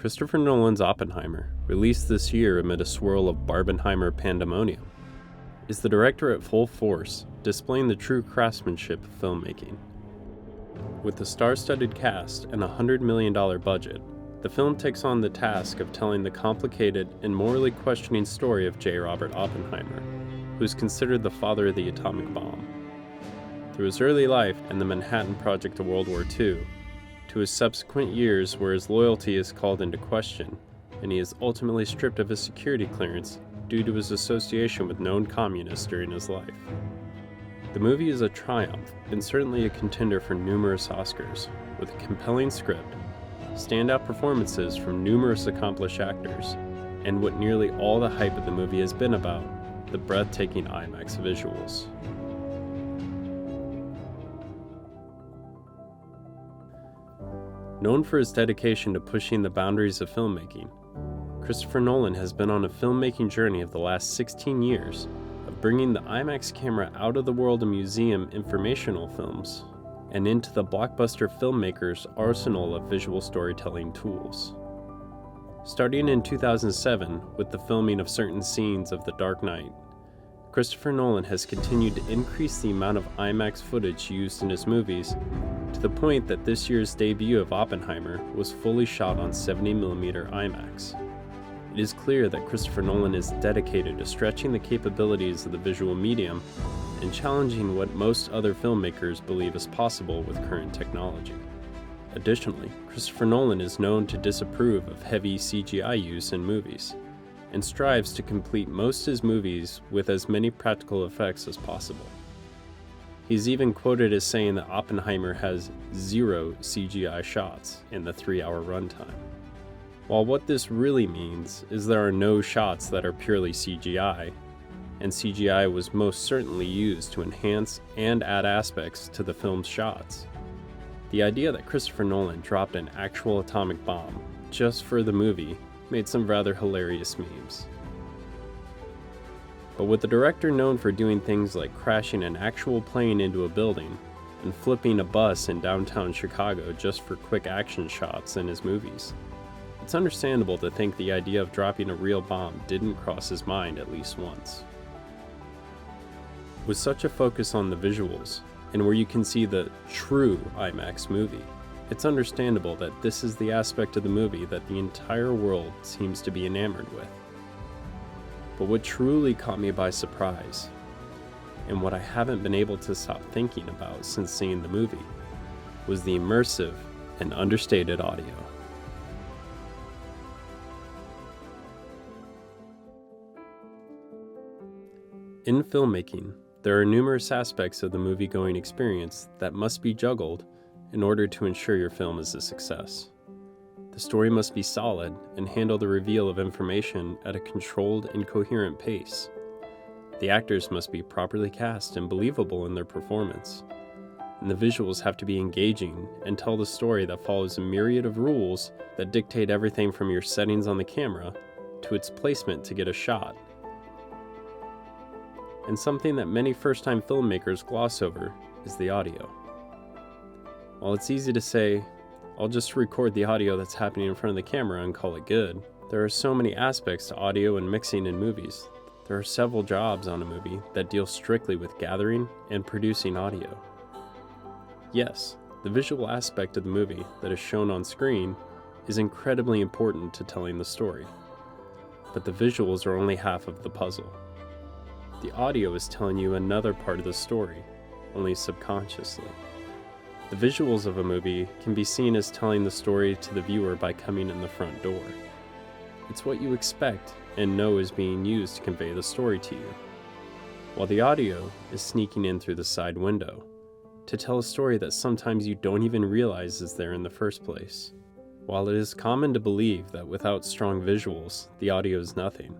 Christopher Nolan's Oppenheimer, released this year amid a swirl of Barbenheimer pandemonium, is the director at full force, displaying the true craftsmanship of filmmaking. With a star-studded cast and a $100 million budget, the film takes on the task of telling the complicated and morally questioning story of J. Robert Oppenheimer, who is considered the father of the atomic bomb. Through his early life and the Manhattan Project of World War II, to his subsequent years where his loyalty is called into question, and he is ultimately stripped of his security clearance due to his association with known communists during his life. The movie is a triumph and certainly a contender for numerous Oscars, with a compelling script, standout performances from numerous accomplished actors, and what nearly all the hype of the movie has been about, the breathtaking IMAX visuals. Known for his dedication to pushing the boundaries of filmmaking, Christopher Nolan has been on a filmmaking journey of the last 16 years of bringing the IMAX camera out of the world of museum informational films and into the blockbuster filmmaker's arsenal of visual storytelling tools. Starting in 2007 with the filming of certain scenes of The Dark Knight, Christopher Nolan has continued to increase the amount of IMAX footage used in his movies to the point that this year's debut of Oppenheimer was fully shot on 70mm IMAX. It is clear that Christopher Nolan is dedicated to stretching the capabilities of the visual medium and challenging what most other filmmakers believe is possible with current technology. Additionally, Christopher Nolan is known to disapprove of heavy CGI use in movies, and strives to complete most of his movies with as many practical effects as possible. He's even quoted as saying that Oppenheimer has 0 CGI shots in the 3-hour runtime. While what this really means is there are no shots that are purely CGI, and CGI was most certainly used to enhance and add aspects to the film's shots. The idea that Christopher Nolan dropped an actual atomic bomb just for the movie made some rather hilarious memes. But with the director known for doing things like crashing an actual plane into a building and flipping a bus in downtown Chicago just for quick action shots in his movies, it's understandable to think the idea of dropping a real bomb didn't cross his mind at least once. With such a focus on the visuals, and where you can see the true IMAX movie, it's understandable that this is the aspect of the movie that the entire world seems to be enamored with. But what truly caught me by surprise, and what I haven't been able to stop thinking about since seeing the movie, was the immersive and understated audio. In filmmaking, there are numerous aspects of the movie-going experience that must be juggled in order to ensure your film is a success. The story must be solid and handle the reveal of information at a controlled and coherent pace. The actors must be properly cast and believable in their performance. And the visuals have to be engaging and tell the story that follows a myriad of rules that dictate everything from your settings on the camera to its placement to get a shot. And something that many first-time filmmakers gloss over is the audio. While it's easy to say, I'll just record the audio that's happening in front of the camera and call it good, there are so many aspects to audio and mixing in movies. There are several jobs on a movie that deal strictly with gathering and producing audio. Yes, the visual aspect of the movie that is shown on screen is incredibly important to telling the story, but the visuals are only half of the puzzle. The audio is telling you another part of the story, only subconsciously. The visuals of a movie can be seen as telling the story to the viewer by coming in the front door. It's what you expect and know is being used to convey the story to you, while the audio is sneaking in through the side window to tell a story that sometimes you don't even realize is there in the first place. While it is common to believe that without strong visuals, the audio is nothing,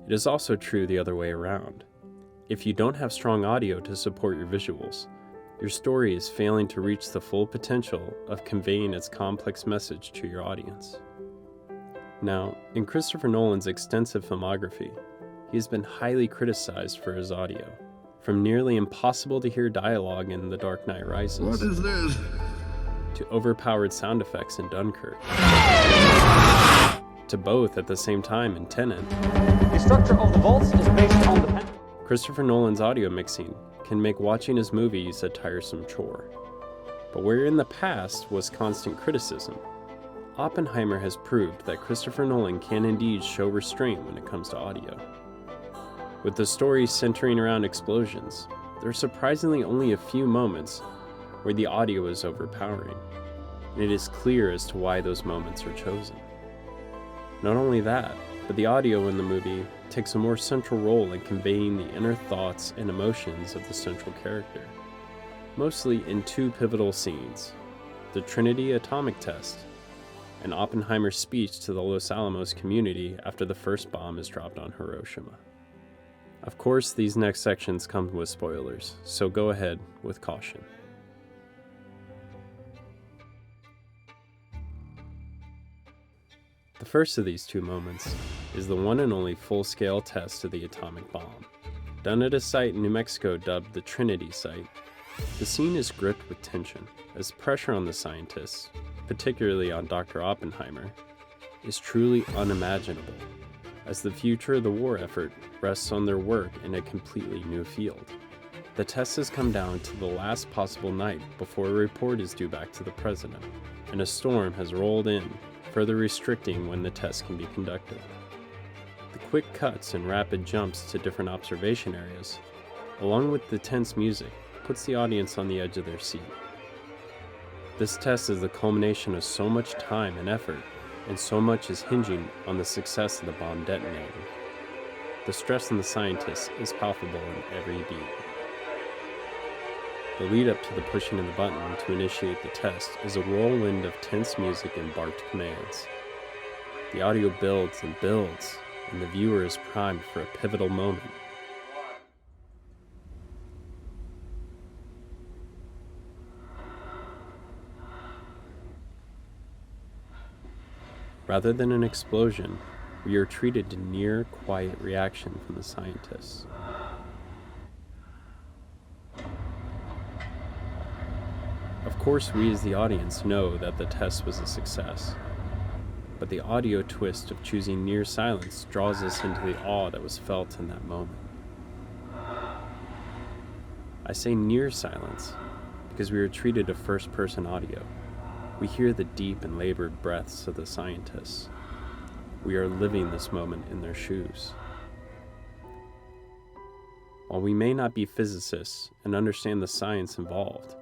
it is also true the other way around. If you don't have strong audio to support your visuals, your story is failing to reach the full potential of conveying its complex message to your audience. Now, in Christopher Nolan's extensive filmography, he has been highly criticized for his audio, from nearly impossible to hear dialogue in The Dark Knight Rises, What is this? to overpowered sound effects in Dunkirk, to both at the same time in Tenet. The structure of the vaults is based on the Christopher Nolan's audio mixing can make watching his movies a tiresome chore. But where in the past was constant criticism, Oppenheimer has proved that Christopher Nolan can indeed show restraint when it comes to audio. With the story centering around explosions, there are surprisingly only a few moments where the audio is overpowering, and it is clear as to why those moments are chosen. Not only that, but the audio in the movie takes a more central role in conveying the inner thoughts and emotions of the central character, mostly in two pivotal scenes: the Trinity Atomic Test and Oppenheimer's speech to the Los Alamos community after the first bomb is dropped on Hiroshima. Of course, these next sections come with spoilers, so go ahead with caution. The first of these two moments is the one and only full-scale test of the atomic bomb. Done at a site in New Mexico dubbed the Trinity site, the scene is gripped with tension as pressure on the scientists, particularly on Dr. Oppenheimer, is truly unimaginable, as the future of the war effort rests on their work in a completely new field. The test has come down to the last possible night before a report is due back to the president, and a storm has rolled in, further restricting when the test can be conducted. The quick cuts and rapid jumps to different observation areas, along with the tense music, puts the audience on the edge of their seat. This test is the culmination of so much time and effort, and so much is hinging on the success of the bomb detonating. The stress on the scientists is palpable in every beat. The lead up to the pushing of the button to initiate the test is a whirlwind of tense music and barked commands. The audio builds and builds, and the viewer is primed for a pivotal moment. Rather than an explosion, we are treated to near quiet reaction from the scientists. Of course, we as the audience know that the test was a success, but the audio twist of choosing near silence draws us into the awe that was felt in that moment. I say near silence because we are treated to first-person audio. We hear the deep and labored breaths of the scientists. We are living this moment in their shoes. While we may not be physicists and understand the science involved,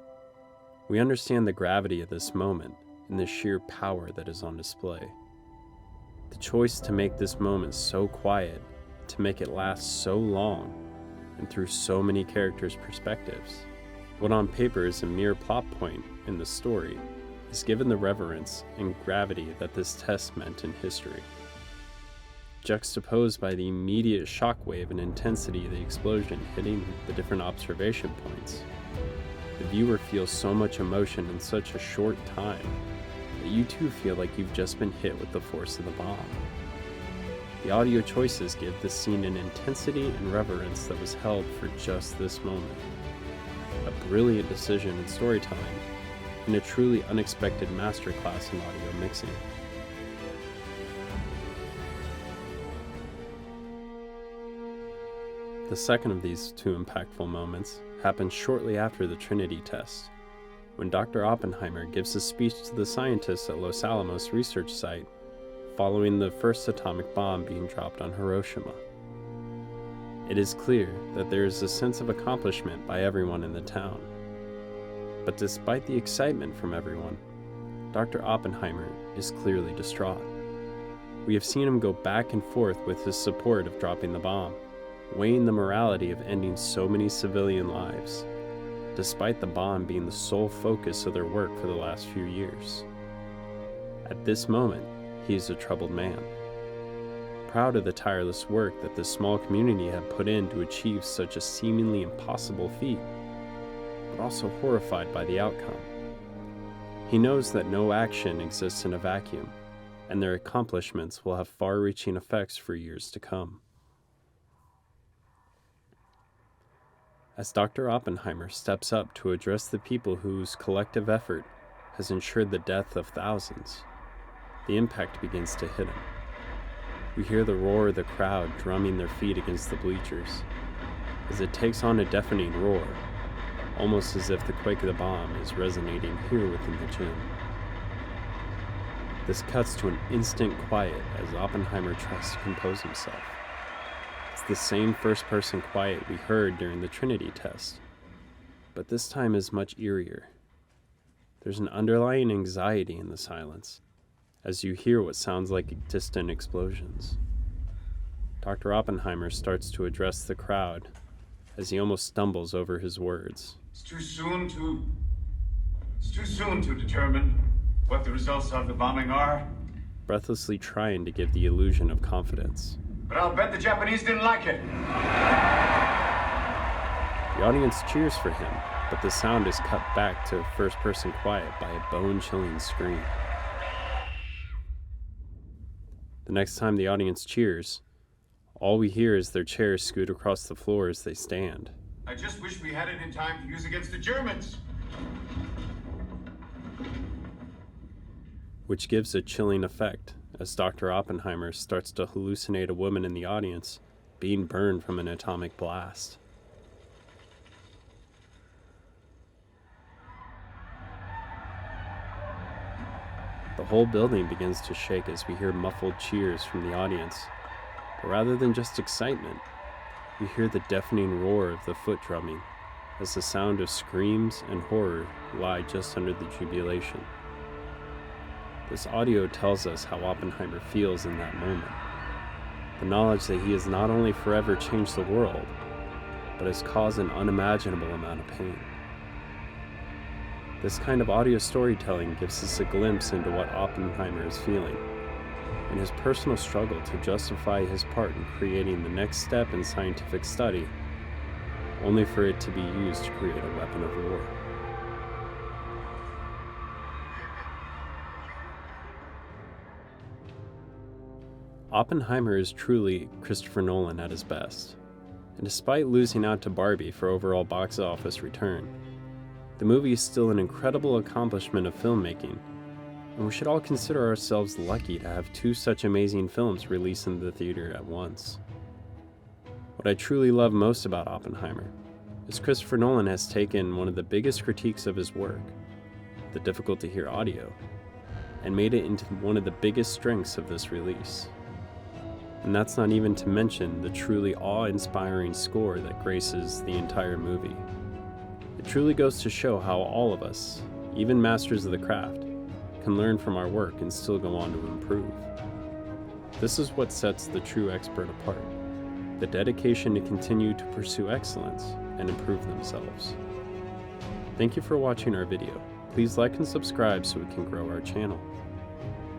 we understand the gravity of this moment and the sheer power that is on display. The choice to make this moment so quiet, to make it last so long, and through so many characters' perspectives, what on paper is a mere plot point in the story, is given the reverence and gravity that this test meant in history. Juxtaposed by the immediate shockwave and intensity of the explosion hitting the different observation points, the viewer feels so much emotion in such a short time that you too feel like you've just been hit with the force of the bomb. The audio choices give this scene an intensity and reverence that was held for just this moment. A brilliant decision in storytelling and a truly unexpected masterclass in audio mixing. The second of these two impactful moments happens shortly after the Trinity Test, when Dr. Oppenheimer gives a speech to the scientists at Los Alamos research site following the first atomic bomb being dropped on Hiroshima. It is clear that there is a sense of accomplishment by everyone in the town. But despite the excitement from everyone, Dr. Oppenheimer is clearly distraught. We have seen him go back and forth with his support of dropping the bomb, weighing the morality of ending so many civilian lives, despite the bomb being the sole focus of their work for the last few years. At this moment, he is a troubled man, proud of the tireless work that this small community had put in to achieve such a seemingly impossible feat, but also horrified by the outcome. He knows that no action exists in a vacuum, and their accomplishments will have far-reaching effects for years to come. As Dr. Oppenheimer steps up to address the people whose collective effort has ensured the death of thousands, the impact begins to hit him. We hear the roar of the crowd drumming their feet against the bleachers, as it takes on a deafening roar, almost as if the quake of the bomb is resonating here within the gym. This cuts to an instant quiet as Oppenheimer tries to compose himself. It's the same first-person quiet we heard during the Trinity Test, but this time is much eerier. There's an underlying anxiety in the silence, as you hear what sounds like distant explosions. Dr. Oppenheimer starts to address the crowd as he almost stumbles over his words. It's too soon to determine what the results of the bombing are. Breathlessly trying to give the illusion of confidence. But I'll bet the Japanese didn't like it. The audience cheers for him, but the sound is cut back to first-person quiet by a bone-chilling scream. The next time the audience cheers, all we hear is their chairs scoot across the floor as they stand. I just wish we had it in time to use against the Germans. Which gives a chilling effect as Dr. Oppenheimer starts to hallucinate a woman in the audience being burned from an atomic blast. The whole building begins to shake as we hear muffled cheers from the audience, but rather than just excitement, we hear the deafening roar of the foot drumming as the sound of screams and horror lie just under the jubilation. This audio tells us how Oppenheimer feels in that moment. The knowledge that he has not only forever changed the world, but has caused an unimaginable amount of pain. This kind of audio storytelling gives us a glimpse into what Oppenheimer is feeling, and his personal struggle to justify his part in creating the next step in scientific study, only for it to be used to create a weapon of war. Oppenheimer is truly Christopher Nolan at his best, and despite losing out to Barbie for overall box office return, the movie is still an incredible accomplishment of filmmaking, and we should all consider ourselves lucky to have two such amazing films released in the theater at once. What I truly love most about Oppenheimer is Christopher Nolan has taken one of the biggest critiques of his work, the difficult-to-hear audio, and made it into one of the biggest strengths of this release. And that's not even to mention the truly awe-inspiring score that graces the entire movie. It truly goes to show how all of us, even masters of the craft, can learn from our work and still go on to improve. This is what sets the true expert apart, the dedication to continue to pursue excellence and improve themselves. Thank you for watching our video. Please like and subscribe so we can grow our channel.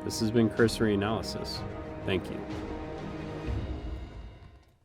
This has been Cursory Analysis. Thank you.